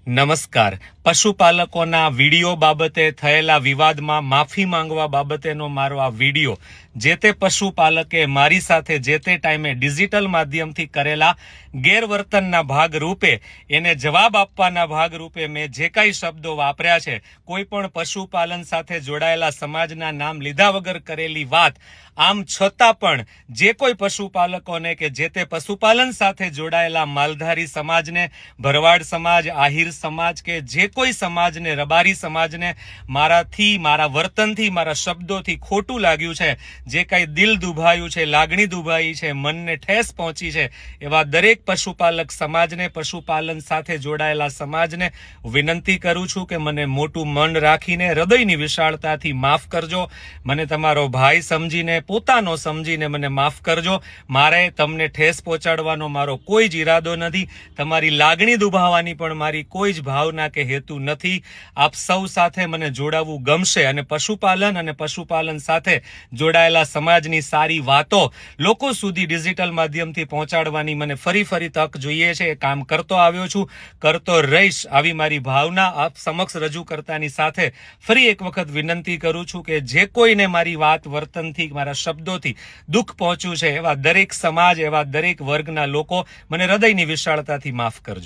નમસ્કાર. પશુપાલકોના વિડીયો બાબતે થયેલા વિવાદમાં માફી માંગવા બાબતેનો મારો આ વિડીયો જે તે પશુપાલકે મારી સાથે જે તે ટાઈમે ડિજિટલ માધ્યમથી કરેલા ગેરવર્તનના ભાગરૂપે એને જવાબ આપવાના ભાગરૂપે મેં જે કાંઈ શબ્દો વાપર્યા છે, કોઈ પણ પશુપાલન સાથે જોડાયેલા સમાજના નામ લીધા વગર કરેલી વાત, આમ છતાં પણ જે કોઈ પશુપાલકોને કે જે તે પશુપાલન સાથે જોડાયેલા માલધારી સમાજને, ભરવાડ સમાજ, આહિર સમાજ કે જે કોઈ સમાજને, રબારી સમાજને મારાથી, મારા વર્તનથી, મારા શબ્દોથી ખોટું લાગ્યું છે, જે કાંઈ દિલ દુભાયું છે, લાગણી દુભાઈ છે, મનને ઠેસ પહોંચી છે, એવા દરેક પશુપાલક સમાજને, પશુપાલન સાથે જોડાયેલા સમાજને વિનંતી કરું છું કે મને મોટું મન રાખીને, હૃદયની વિશાળતાથી માફ કરજો. મને તમારો ભાઈ સમજીને, પોતાનો સમજીને મને માફ કરજો. મારે તમને ઠેસ પહોંચાડવાનો મારો કોઈ જ ઈરાદો નથી. તમારી લાગણી દુભાવવાની પણ મારી કોઈ જ ભાવના કે હેતુ નથી. આપ સૌ સાથે મને જોડાવવું ગમશે અને પશુપાલન સાથે જોડાયેલા સમાજની સારી વાતો લોકો સુધી ડિજિટલ માધ્યમથી પહોંચાડવાની મને ફરી તક જોઈએ છે. એ કામ કરતો આવ્યો છું, કરતો રહીશ. આવી મારી ભાવના આપ સમક્ષ રજૂ કરતાની સાથે ફરી એક વખત વિનંતી કરું છું કે જે કોઈને મારી વાત, વર્તનથી, મારા શબ્દોથી દુઃખ પહોંચ્યું છે, એવા દરેક સમાજ, એવા દરેક વર્ગના લોકો મને હૃદયની વિશાળતાથી માફ કરજો.